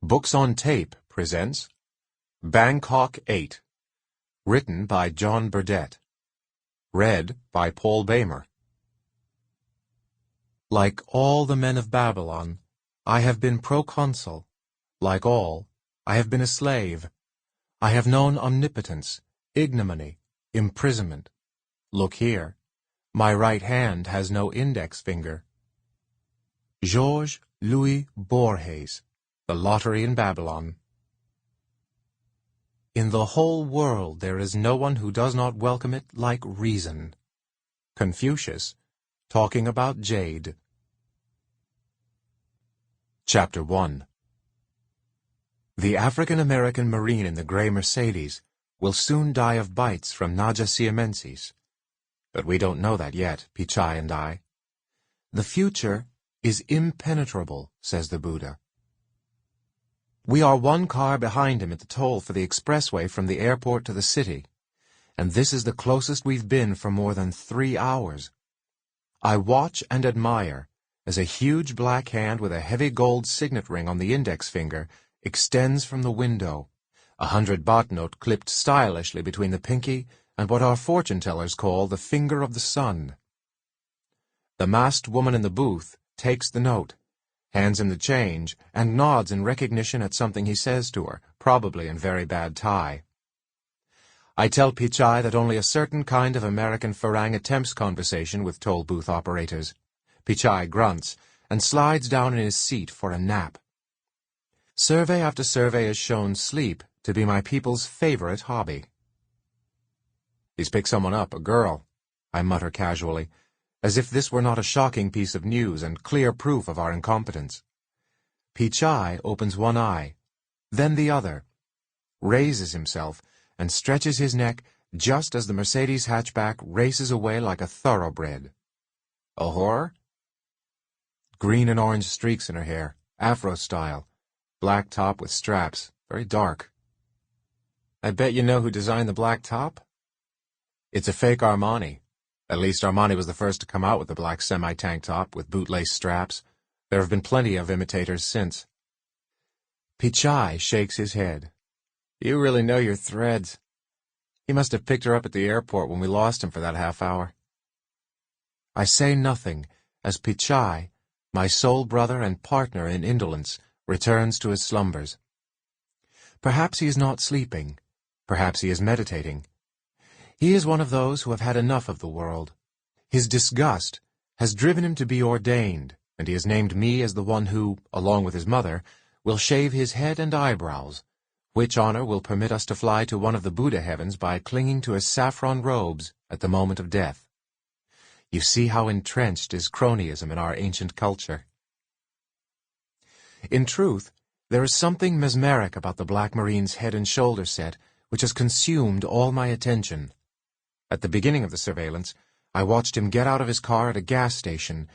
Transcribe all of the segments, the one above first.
Books on Tape presents Bangkok 8, written by John Burdett, read by Paul Boehmer. Like all the men of Babylon, I have been proconsul. Like all, I have been a slave. I have known omnipotence, ignominy, imprisonment. Look here, my right hand has no index finger. Georges Louis Borges, The Lottery in Babylon. In the whole world there is no one who does not welcome it like reason. Confucius, talking about jade. Chapter 1. The African-American Marine in the gray Mercedes will soon die of bites from Naja siamensis. But we don't know that yet, Pichai and I. The future is impenetrable, says the Buddha. We are one car behind him at the toll for the expressway from the airport to the city, and this is the closest we've been for more than 3 hours. I watch and admire as a huge black hand with a heavy gold signet ring on the index finger extends from the window, 100 baht note clipped stylishly between the pinky and what our fortune-tellers call the finger of the sun. The masked woman in the booth takes the note, hands him the change, and nods in recognition at something he says to her, probably in very bad Thai. I tell Pichai that only a certain kind of American farang attempts conversation with toll booth operators. Pichai grunts and slides down in his seat for a nap. Survey after survey has shown sleep to be my people's favorite hobby. He's picked someone up, a girl, I mutter casually, as if this were not a shocking piece of news and clear proof of our incompetence. Pichai opens one eye, then the other, raises himself, and stretches his neck just as the Mercedes hatchback races away like a thoroughbred. A whore? Green and orange streaks in her hair, afro style, black top with straps, very dark. I bet you know who designed the black top? It's a fake Armani. At least Armani was the first to come out with the black semi-tank top with bootlace straps. There have been plenty of imitators since. Pichai shakes his head. You really know your threads. He must have picked her up at the airport when we lost him for that half hour. I say nothing as Pichai, my sole brother and partner in indolence, returns to his slumbers. Perhaps he is not sleeping. Perhaps he is meditating. He is one of those who have had enough of the world. His disgust has driven him to be ordained, and he has named me as the one who, along with his mother, will shave his head and eyebrows, which honor will permit us to fly to one of the Buddha heavens by clinging to his saffron robes at the moment of death. You see how entrenched is cronyism in our ancient culture. In truth, there is something mesmeric about the Black Marine's head and shoulder set which has consumed all my attention. At the beginning of the surveillance, I watched him get out of his car at a gas station.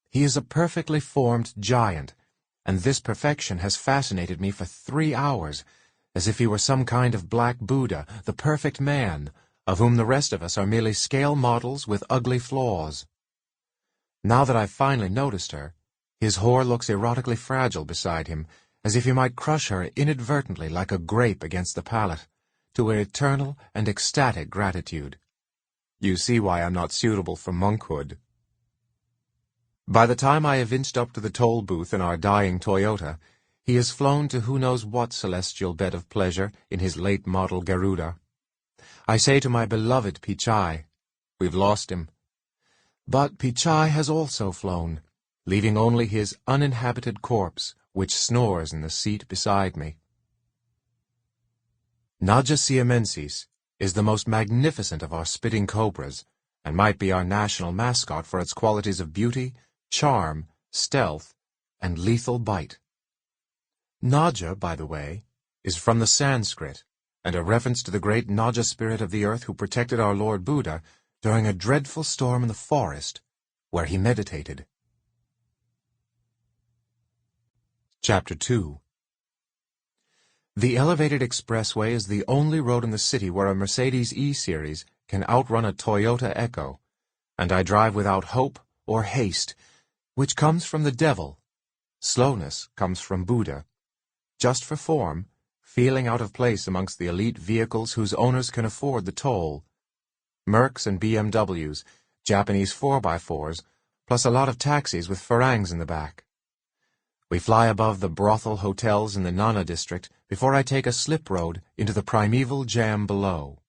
He is a perfectly formed giant, and this perfection has fascinated me for 3 hours, as if he were some kind of black Buddha, the perfect man, of whom the rest of us are merely scale models with ugly flaws. Now that I've finally noticed her, his whore looks erotically fragile beside him, as if he might crush her inadvertently like a grape against the palate, to her eternal and ecstatic gratitude. You see why I'm not suitable for monkhood. By the time I have inched up to the toll booth in our dying Toyota, he has flown to who knows what celestial bed of pleasure in his late-model Garuda. I say to my beloved Pichai, we've lost him. But Pichai has also flown, leaving only his uninhabited corpse, which snores in the seat beside me. Naja siamensis is the most magnificent of our spitting cobras, and might be our national mascot for its qualities of beauty, charm, stealth, and lethal bite. Naja, by the way, is from the Sanskrit, and a reference to the great Naja spirit of the earth who protected our Lord Buddha during a dreadful storm in the forest, where he meditated. Chapter 2. The elevated expressway is the only road in the city where a Mercedes E-Series can outrun a Toyota Echo, and I drive without hope or haste, which comes from the devil. Slowness comes from Buddha. just for form, feeling out of place amongst the elite vehicles whose owners can afford the toll. Mercs and BMWs, Japanese 4x4s, plus a lot of taxis with farangs in the back. We fly above the brothel hotels in the Nana district before I take a slip road into the primeval jam below.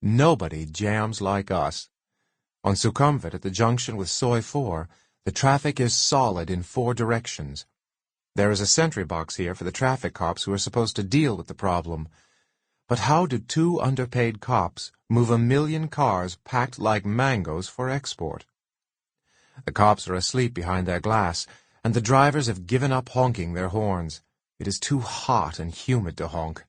Nobody jams like us. On Sukhumvit at the junction with Soi 4, the traffic is solid in 4 directions. There is a sentry box here for the traffic cops who are supposed to deal with the problem. But how do 2 underpaid cops move 1 million cars packed like mangoes for export? The cops are asleep behind their glass, and the drivers have given up honking their horns. It is too hot and humid to honk.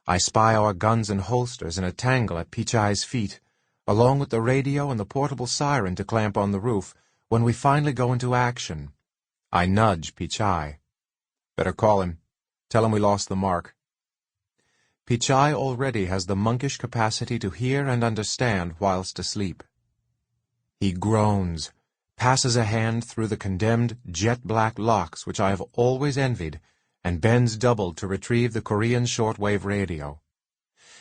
I spy our guns and holsters in a tangle at Pichai's feet, along with the radio and the portable siren to clamp on the roof, when we finally go into action. I nudge Pichai. Better call him. Tell him we lost the mark. Pichai already has the monkish capacity to hear and understand whilst asleep. He groans, passes a hand through the condemned jet-black locks which I have always envied, and bends double to retrieve the Korean shortwave radio.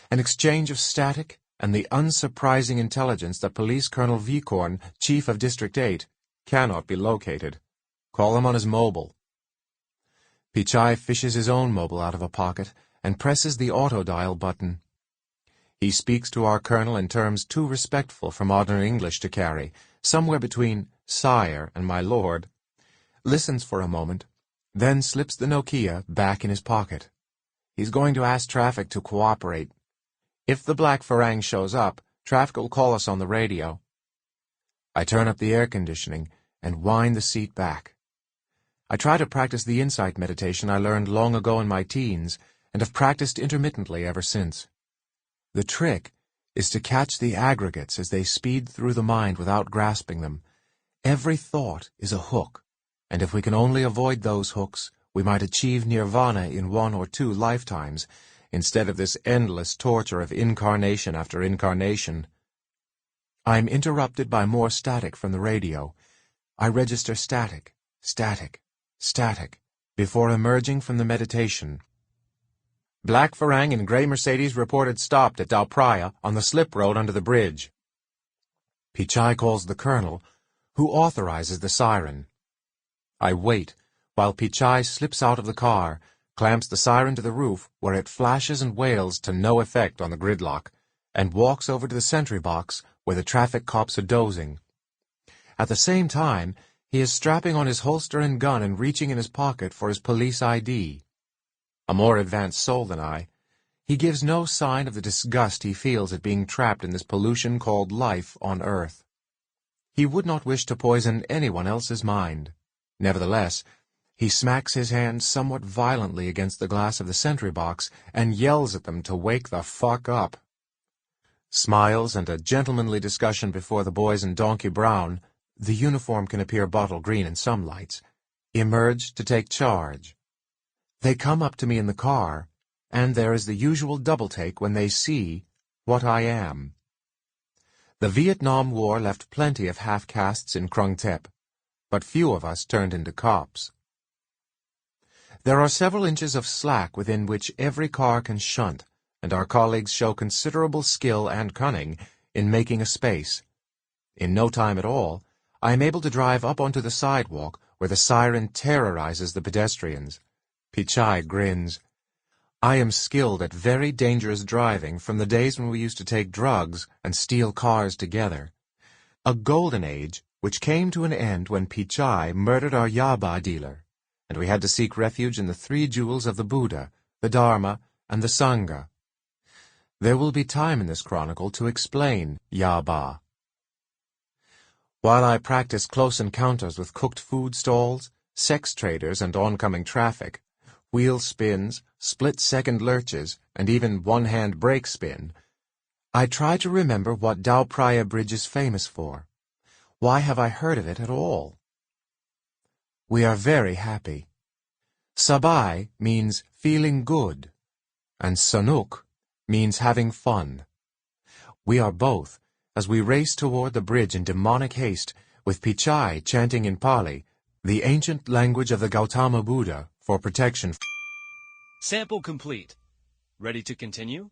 An exchange of static and the unsurprising intelligence that Police Colonel Vikorn, Chief of District 8, cannot be located. Call him on his mobile. Pichai fishes his own mobile out of a pocket and presses the auto-dial button. He speaks to our colonel in terms too respectful for modern English to carry, somewhere between sire and my lord, listens for a moment, then slips the Nokia back in his pocket. He's going to ask traffic to cooperate. If the black farang shows up, traffic will call us on the radio. I turn up the air conditioning and wind the seat back. I try to practice the insight meditation I learned long ago in my teens and have practiced intermittently ever since. The trick is to catch the aggregates as they speed through the mind without grasping them. Every thought is a hook, and if we can only avoid those hooks, we might achieve nirvana in 1 or 2 lifetimes, instead of this endless torture of incarnation after incarnation. I am interrupted by more static from the radio. I register static, static, static, before emerging from the meditation. Black farang in grey Mercedes reported stopped at Dao Praya on the slip road under the bridge. Pichai calls the colonel, who authorizes the siren. I wait, while Pichai slips out of the car, clamps the siren to the roof, where it flashes and wails to no effect on the gridlock, and walks over to the sentry box, where the traffic cops are dozing. At the same time, he is strapping on his holster and gun and reaching in his pocket for his police ID. A more advanced soul than I, he gives no sign of the disgust he feels at being trapped in this pollution called life on Earth. He would not wish to poison anyone else's mind. Nevertheless, he smacks his hand somewhat violently against the glass of the sentry box and yells at them to wake the fuck up. Smiles and a gentlemanly discussion before the boys in donkey brown, the uniform can appear bottle green in some lights, emerge to take charge. They come up to me in the car, and there is the usual double-take when they see what I am. The Vietnam War left plenty of half-castes in Krung Thep, but few of us turned into cops. There are several inches of slack within which every car can shunt, and our colleagues show considerable skill and cunning in making a space. In no time at all, I am able to drive up onto the sidewalk where the siren terrorizes the pedestrians. Pichai grins. I am skilled at very dangerous driving from the days when we used to take drugs and steal cars together. A golden age which came to an end when Pichai murdered our Yaba dealer, and we had to seek refuge in the 3 jewels of the Buddha, the Dharma, and the Sangha. There will be time in this chronicle to explain Yaba. While I practice close encounters with cooked food stalls, sex traders, and oncoming traffic, wheel spins, split-second lurches, and even one-hand brake spin, I try to remember what Dao Praya Bridge is famous for. Why have I heard of it at all? We are very happy. Sabai means feeling good, and Sanuk means having fun. We are both, as we race toward the bridge in demonic haste, with Pichai chanting in Pali, The ancient language of the Gautama Buddha for protection. Sample complete. Ready to continue?